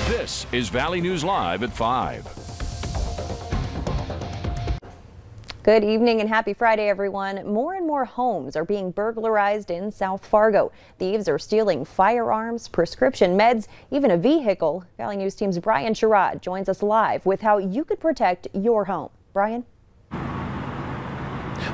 This is Valley News Live at 5. Good evening and happy Friday, everyone. More and more homes are being burglarized in South Fargo. Thieves are stealing firearms, prescription meds, even a vehicle. Valley News Team's Brian Sherrod joins us live with how you could protect your home. Brian?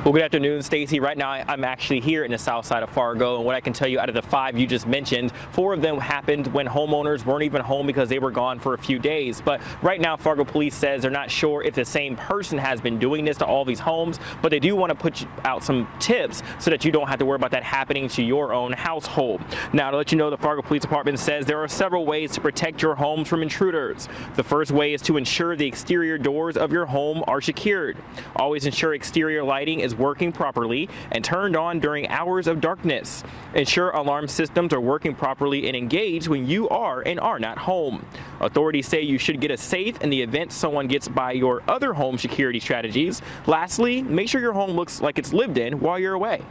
Well, good afternoon, Stacy. Right now, I'm actually here in the south side of Fargo, and what I can tell you, out of the 5 you just mentioned, 4 of them happened when homeowners weren't even home because they were gone for a few days. But right now, Fargo police says they're not sure if the same person has been doing this to all these homes, but they do want to put out some tips so that you don't have to worry about that happening to your own household. Now, to let you know, the Fargo Police Department says there are several ways to protect your homes from intruders. The first way is to ensure the exterior doors of your home are secured. Always ensure exterior lighting is working properly and turned on during hours of darkness. Ensure alarm systems are working properly and engaged when you are and are not home. Authorities say you should get a safe in the event someone gets by your other home security strategies. Lastly, make sure your home looks like it's lived in while you're away.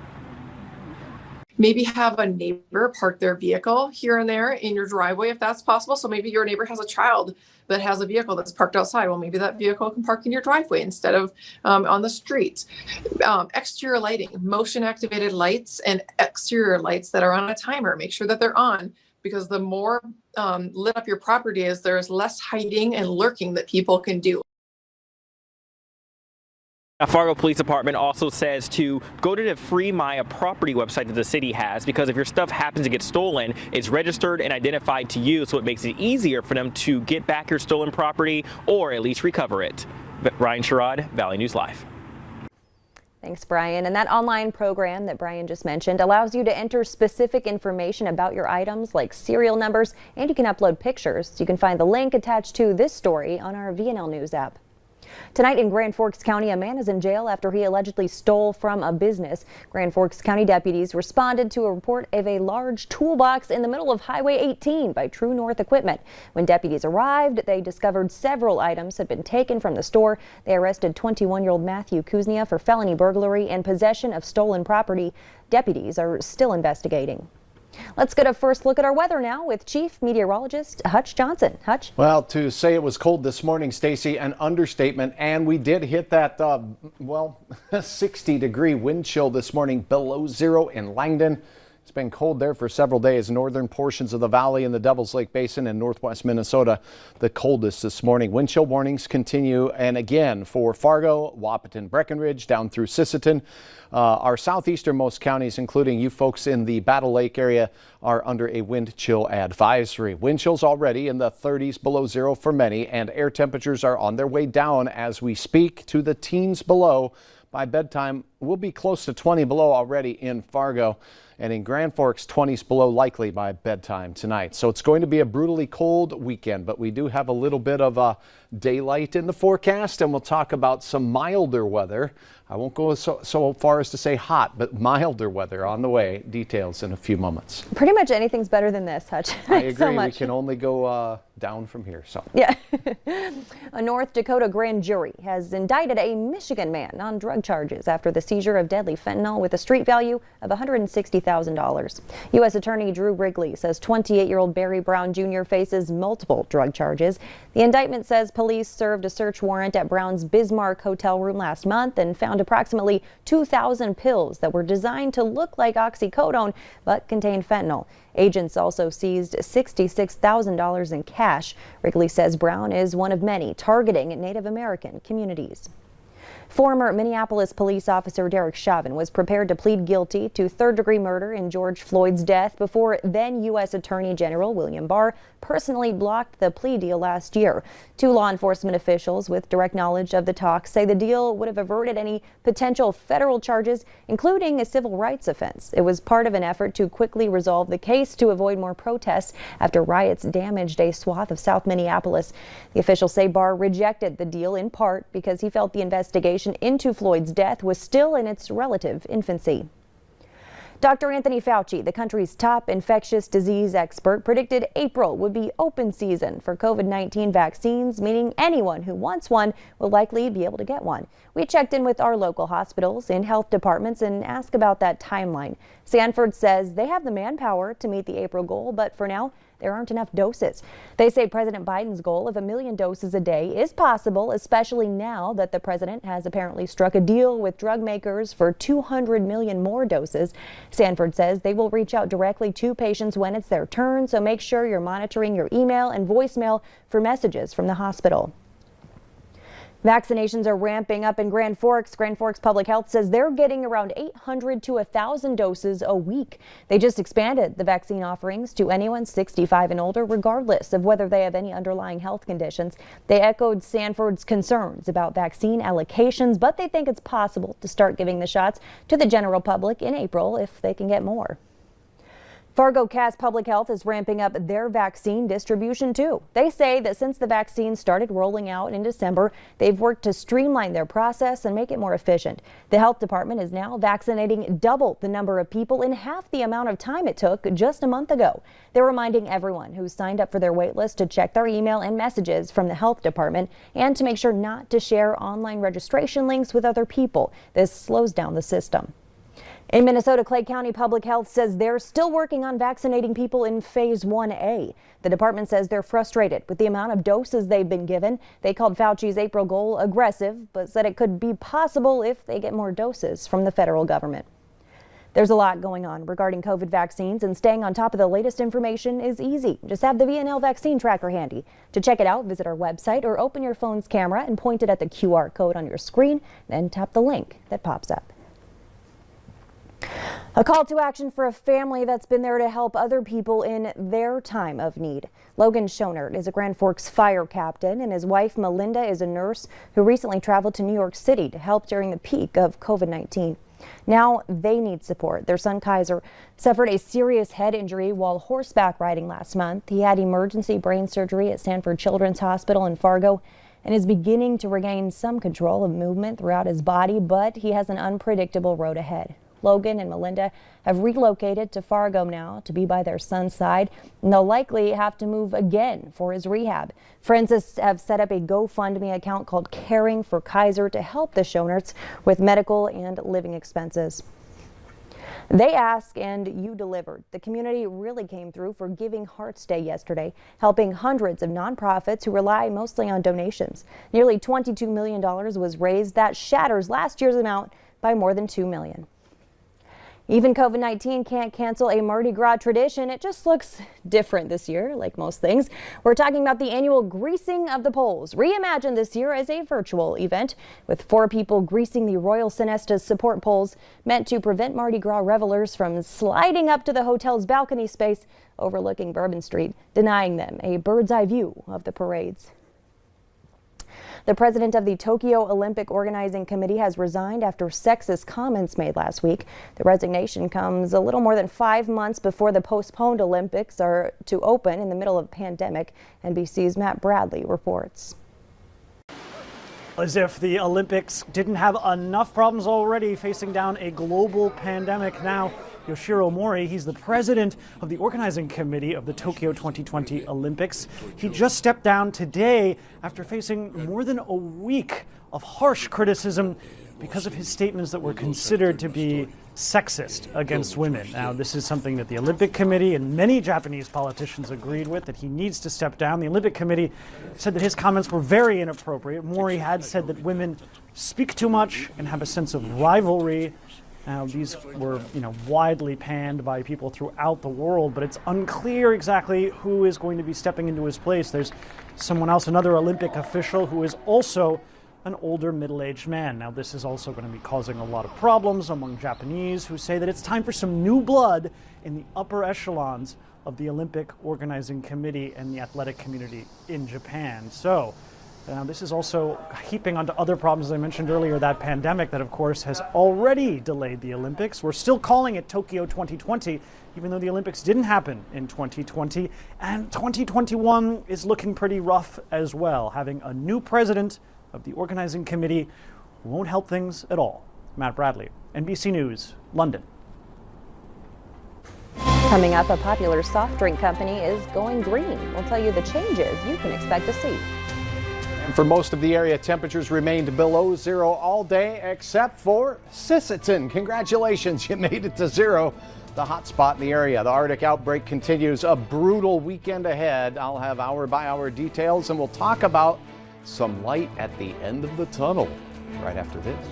Maybe have a neighbor park their vehicle here and there in your driveway if that's possible. So maybe your neighbor has a child that has a vehicle that's parked outside. Well, maybe that vehicle can park in your driveway instead of on the streets. Exterior lighting, motion activated lights and exterior lights that are on a timer. Make sure that they're on, because the more lit up your property is, there's less hiding and lurking that people can do. The Fargo Police Department also says to go to the Free My Property website that the city has, because if your stuff happens to get stolen, it's registered and identified to you, so it makes it easier for them to get back your stolen property or at least recover it. Brian Sherrod, Valley News Live. Thanks, Brian. And that online program that Brian just mentioned allows you to enter specific information about your items like serial numbers, and you can upload pictures. You can find the link attached to this story on our VNL News app. Tonight in Grand Forks County, a man is in jail after he allegedly stole from a business. Grand Forks County deputies responded to a report of a large toolbox in the middle of Highway 18 by True North Equipment. When deputies arrived, they discovered several items had been taken from the store. They arrested 21-year-old Matthew Kuznia for felony burglary and possession of stolen property. Deputies are still investigating. Let's get a first look at our weather now with Chief Meteorologist Hutch Johnson. Hutch? Well, to say it was cold this morning, Stacy, an understatement, and we did hit that, 60-degree wind chill this morning, below zero in Langdon. It's been cold there for several days. Northern portions of the valley and the Devil's Lake Basin and northwest Minnesota, the coldest this morning. Wind chill warnings continue, and again for Fargo, Wahpeton, Breckenridge, down through Sisseton. Our southeasternmost counties, including you folks in the Battle Lake area, are under a wind chill advisory. Wind chills already in the 30s below zero for many, and air temperatures are on their way down as we speak to the teens below. By bedtime, we'll be close to 20 below already in Fargo, and in Grand Forks, 20s below likely by bedtime tonight. So it's going to be a brutally cold weekend, but we do have a little bit of daylight in the forecast, and we'll talk about some milder weather. I won't go so far as to say hot, but milder weather on the way. Details in a few moments. Pretty much anything's better than this, Hutch. I agree. So much. We can only go down from here. So yeah. A North Dakota grand jury has indicted a Michigan man on drug charges after the seizure of deadly fentanyl with a street value of $160,000. U.S. Attorney Drew Wrigley says 28-year-old Barry Brown Jr. faces multiple drug charges. The indictment says police served a search warrant at Brown's Bismarck hotel room last month and found approximately 2,000 pills that were designed to look like oxycodone but contained fentanyl. Agents also seized $66,000 in cash. Wrigley says Brown is one of many targeting Native American communities. Former Minneapolis police officer Derek Chauvin was prepared to plead guilty to third-degree murder in George Floyd's death before then U.S. Attorney General William Barr personally blocked the plea deal last year. Two law enforcement officials with direct knowledge of the talks say the deal would have averted any potential federal charges, including a civil rights offense. It was part of an effort to quickly resolve the case to avoid more protests after riots damaged a swath of South Minneapolis. The officials say Barr rejected the deal in part because he felt the investigation into Floyd's death was still in its relative infancy. Dr. Anthony Fauci, the country's top infectious disease expert, predicted April would be open season for COVID-19 vaccines, meaning anyone who wants one will likely be able to get one. We checked in with our local hospitals and health departments and asked about that timeline. Sanford says they have the manpower to meet the April goal, but for now, there aren't enough doses. They say President Biden's goal of 1 million doses a day is possible, especially now that the president has apparently struck a deal with drug makers for 200 million more doses. Sanford says they will reach out directly to patients when it's their turn, so make sure you're monitoring your email and voicemail for messages from the hospital. Vaccinations are ramping up in Grand Forks. Grand Forks Public Health says they're getting around 800 to 1,000 doses a week. They just expanded the vaccine offerings to anyone 65 and older, regardless of whether they have any underlying health conditions. They echoed Sanford's concerns about vaccine allocations, but they think it's possible to start giving the shots to the general public in April if they can get more. Fargo Cass Public Health is ramping up their vaccine distribution too. They say that since the vaccine started rolling out in December, they've worked to streamline their process and make it more efficient. The health department is now vaccinating double the number of people in half the amount of time it took just a month ago. They're reminding everyone who signed up for their wait list to check their email and messages from the health department and to make sure not to share online registration links with other people. This slows down the system. In Minnesota, Clay County Public Health says they're still working on vaccinating people in Phase 1A. The department says they're frustrated with the amount of doses they've been given. They called Fauci's April goal aggressive, but said it could be possible if they get more doses from the federal government. There's a lot going on regarding COVID vaccines, and staying on top of the latest information is easy. Just have the VNL vaccine tracker handy. To check it out, visit our website or open your phone's camera and point it at the QR code on your screen, then tap the link that pops up. A call to action for a family that's been there to help other people in their time of need. Logan Schonert is a Grand Forks fire captain, and his wife Melinda is a nurse who recently traveled to New York City to help during the peak of COVID-19. Now they need support. Their son Kaiser suffered a serious head injury while horseback riding last month. He had emergency brain surgery at Sanford Children's Hospital in Fargo and is beginning to regain some control of movement throughout his body, but he has an unpredictable road ahead. Logan and Melinda have relocated to Fargo now to be by their son's side, and they'll likely have to move again for his rehab. Friends have set up a GoFundMe account called Caring for Kaiser to help the Schonerts with medical and living expenses. They ask and you delivered. The community really came through for Giving Hearts Day yesterday, helping hundreds of nonprofits who rely mostly on donations. Nearly $22 million was raised. That shatters last year's amount by more than $2 million. Even COVID-19 can't cancel a Mardi Gras tradition. It just looks different this year, like most things. We're talking about the annual greasing of the poles, reimagined this year as a virtual event, with 4 people greasing the Royal Sonesta's support poles, meant to prevent Mardi Gras revelers from sliding up to the hotel's balcony space overlooking Bourbon Street, denying them a bird's eye view of the parades. The president of the Tokyo Olympic Organizing Committee has resigned after sexist comments made last week. The resignation comes a little more than 5 months before the postponed Olympics are to open in the middle of a pandemic. NBC's Matt Bradley reports. As if the Olympics didn't have enough problems already facing down a global pandemic. Now, Yoshiro Mori, he's the president of the organizing committee of the Tokyo 2020 Olympics. He just stepped down today after facing more than a week of harsh criticism because of his statements that were considered to be sexist against women. Now, this is something that the Olympic Committee and many Japanese politicians agreed with, that he needs to step down. The Olympic Committee said that his comments were very inappropriate. Mori had said that women speak too much and have a sense of rivalry. Now, these were, widely panned by people throughout the world, but it's unclear exactly who is going to be stepping into his place. There's someone else, another Olympic official, who is also an older middle-aged man. Now, this is also going to be causing a lot of problems among Japanese who say that it's time for some new blood in the upper echelons of the Olympic Organizing Committee and the athletic community in Japan. So, this is also heaping onto other problems. As I mentioned earlier, that pandemic that, of course, has already delayed the Olympics. We're still calling it Tokyo 2020, even though the Olympics didn't happen in 2020. And 2021 is looking pretty rough as well. Having a new president of the organizing committee won't help things at all. Matt Bradley, NBC News, London. Coming up, a popular soft drink company is going green. We'll tell you the changes you can expect to see. For most of the area, temperatures remained below zero all day except for Sisseton. Congratulations, you made it to zero. the hot spot in the area. The Arctic outbreak continues. A brutal weekend ahead. I'll have hour-by-hour details, and we'll talk about some light at the end of the tunnel right after this.